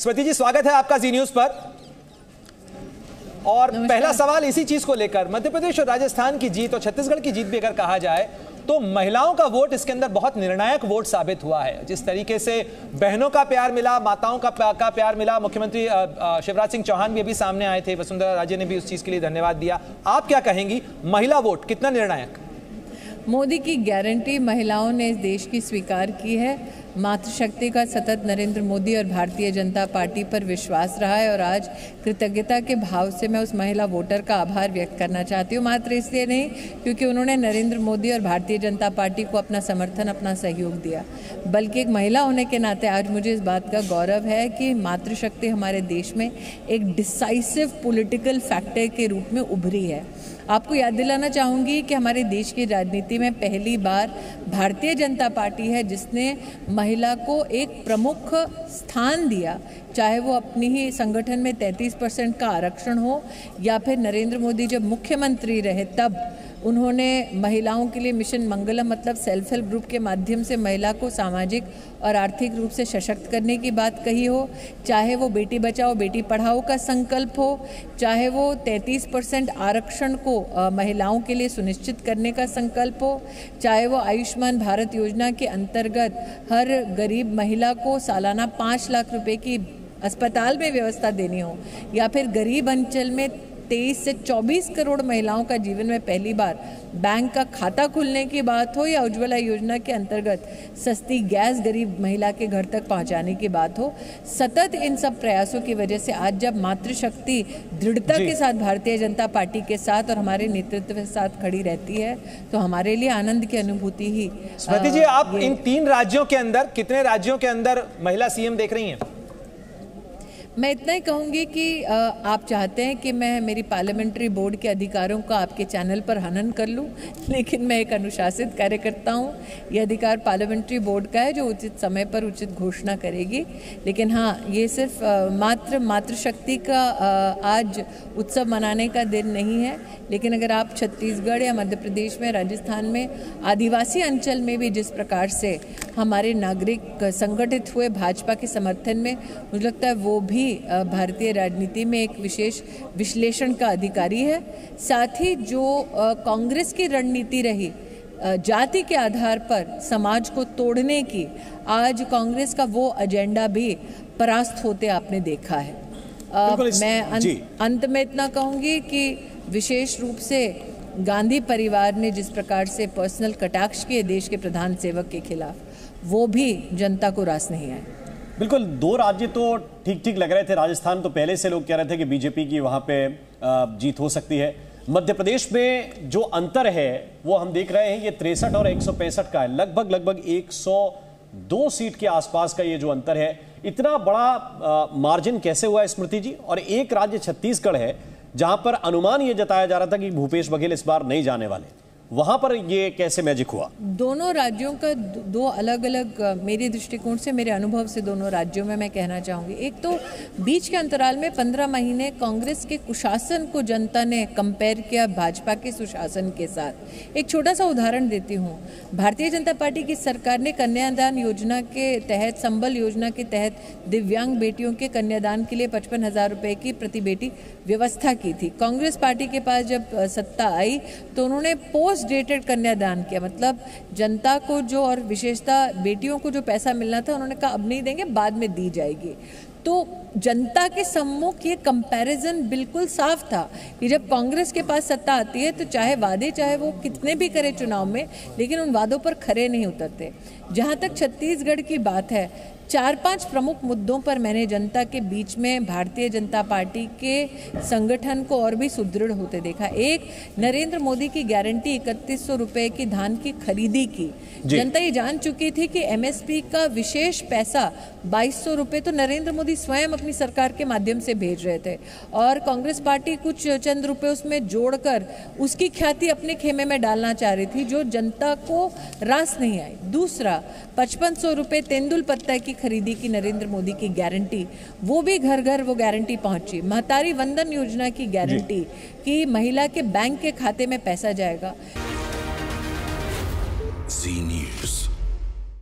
स्मृति जी, स्वागत है आपका जी न्यूज पर। और पहला सवाल इसी चीज को लेकर, मध्य प्रदेश और राजस्थान की जीत और छत्तीसगढ़ की जीत भी अगर कहा जाए तो महिलाओं का वोट इसके अंदर बहुत निर्णायक वोट साबित हुआ है। जिस तरीके से बहनों का प्यार मिला, माताओं का प्यार मिला, मुख्यमंत्री शिवराज सिंह चौहान भी अभी सामने आए थे, वसुंधरा राजे ने भी उस चीज के लिए धन्यवाद दिया। आप क्या कहेंगी, महिला वोट कितना निर्णायक? मोदी की गारंटी महिलाओं ने इस देश की स्वीकार की है। मातृशक्ति का सतत नरेंद्र मोदी और भारतीय जनता पार्टी पर विश्वास रहा है और आज कृतज्ञता के भाव से मैं उस महिला वोटर का आभार व्यक्त करना चाहती हूँ। मात्र इसलिए नहीं क्योंकि उन्होंने नरेंद्र मोदी और भारतीय जनता पार्टी को अपना समर्थन, अपना सहयोग दिया, बल्कि एक महिला होने के नाते आज मुझे इस बात का गौरव है कि मातृशक्ति हमारे देश में एक डिसाइसिव पॉलिटिकल फैक्टर के रूप में उभरी है। आपको याद दिलाना चाहूँगी कि हमारे देश की राजनीति में पहली बार भारतीय जनता पार्टी है जिसने महिला को एक प्रमुख स्थान दिया, चाहे वो अपनी ही संगठन में 33% का आरक्षण हो या फिर नरेंद्र मोदी जब मुख्यमंत्री रहे तब उन्होंने महिलाओं के लिए मिशन मंगलम मतलब सेल्फ हेल्प ग्रुप के माध्यम से महिला को सामाजिक और आर्थिक रूप से सशक्त करने की बात कही हो, चाहे वो बेटी बचाओ बेटी पढ़ाओ का संकल्प हो, चाहे वो 33% आरक्षण को महिलाओं के लिए सुनिश्चित करने का संकल्प हो, चाहे वो आयुष्मान भारत योजना के अंतर्गत हर गरीब महिला को सालाना 5 लाख रुपए की अस्पताल में व्यवस्था देनी हो, या फिर गरीब अंचल में 23 से 24 करोड़ महिलाओं का जीवन में पहली बार बैंक का खाता खुलने की बात हो, या उज्ज्वला योजना के अंतर्गत सस्ती गैस गरीब महिला के घर तक पहुंचाने की बात हो। सतत इन सब प्रयासों की वजह से आज जब मातृशक्ति दृढ़ता के साथ भारतीय जनता पार्टी के साथ और हमारे नेतृत्व के साथ खड़ी रहती है तो हमारे लिए आनंद की अनुभूति ही। स्मृति जी, आप इन 3 राज्यों के अंदर कितने राज्यों के अंदर महिला सीएम देख रही हैं? मैं इतना ही कहूँगी कि आप चाहते हैं कि मैं मेरी पार्लियामेंट्री बोर्ड के अधिकारों का आपके चैनल पर हनन कर लूँ, लेकिन मैं एक अनुशासित कार्यकर्ता हूँ। यह अधिकार पार्लियामेंट्री बोर्ड का है जो उचित समय पर उचित घोषणा करेगी। लेकिन हाँ, ये सिर्फ मातृशक्ति का आज उत्सव मनाने का दिन नहीं है, लेकिन अगर आप छत्तीसगढ़ या मध्य प्रदेश में, राजस्थान में, आदिवासी अंचल में भी जिस प्रकार से हमारे नागरिक संगठित हुए भाजपा के समर्थन में, मुझे लगता है वो भी भारतीय राजनीति में एक विशेष विश्लेषण का अधिकारी है। साथ ही जो कांग्रेस की रणनीति रही जाति के आधार पर समाज को तोड़ने की, आज कांग्रेस का वो एजेंडा भी परास्त होते आपने देखा है। मैं अंत में इतना कहूँगी कि विशेष रूप से गांधी परिवार ने जिस प्रकार से पर्सनल कटाक्ष किए देश के प्रधान सेवक के खिलाफ, वो भी जनता को रास नहीं आए। बिल्कुल, 2 राज्य तो ठीक ठीक लग रहे थे। राजस्थान तो पहले से लोग कह रहे थे कि बीजेपी की वहां पे जीत हो सकती है। मध्य प्रदेश में जो अंतर है वो हम देख रहे हैं, ये 63 और 165 का है। लगभग 102 सीट के आसपास का ये जो अंतर है, इतना बड़ा मार्जिन कैसे हुआ है स्मृति जी? और एक राज्य छत्तीसगढ़ है जहां पर अनुमान ये जताया जा रहा था कि भूपेश बघेल इस बार नहीं जाने वाले, वहां पर ये कैसे मैजिक हुआ? दोनों राज्यों का 2 अलग अलग मेरे दृष्टिकोण से, मेरे अनुभव से दोनों राज्यों में मैं कहना चाहूँगी। एक तो बीच के अंतराल में 15 महीने कांग्रेस के कुशासन को जनता ने कंपेयर किया भाजपा के सुशासन के साथ। एक छोटा सा उदाहरण देती हूँ। भारतीय जनता पार्टी की सरकार ने कन्यादान योजना के तहत, संबल योजना के तहत दिव्यांग बेटियों के कन्यादान के लिए 55,000 रुपये की प्रति बेटी व्यवस्था की थी। कांग्रेस पार्टी के पास जब सत्ता आई तो उन्होंने पोस्ट डेटेड कन्यादान किया, मतलब जनता को जो, और विशेषता बेटियों को जो पैसा मिलना था उन्होंने कहा अब नहीं देंगे, बाद में दी जाएगी। तो जनता के सम्मुख ये कंपैरिजन बिल्कुल साफ था कि जब कांग्रेस के पास सत्ता आती है तो चाहे वादे, चाहे वो कितने भी करे चुनाव में, लेकिन उन वादों पर खरे नहीं उतरते। जहाँ तक छत्तीसगढ़ की बात है, 4-5 प्रमुख मुद्दों पर मैंने जनता के बीच में भारतीय जनता पार्टी के संगठन को और भी सुदृढ़ होते देखा। एक, नरेंद्र मोदी की गारंटी 3100 रुपये की धान की खरीदी की। जनता ये जान चुकी थी कि एमएसपी का विशेष पैसा 2200 रुपये तो नरेंद्र मोदी स्वयं अपनी सरकार के माध्यम से भेज रहे थे, और कांग्रेस पार्टी कुछ चंद रुपए उसमें जोड़कर उसकी ख्याति अपने खेमे में डालना चाह रही थी, जो जनता को रास नहीं आई। दूसरा, 5500 रुपये तेंदुल पत्ता की खरीदी की नरेंद्र मोदी की गारंटी, वो भी घर घर वो गारंटी पहुंची। महतारी वंदन योजना की गारंटी कि महिला के बैंक के खाते में पैसा जाएगा। जी न्यूज़।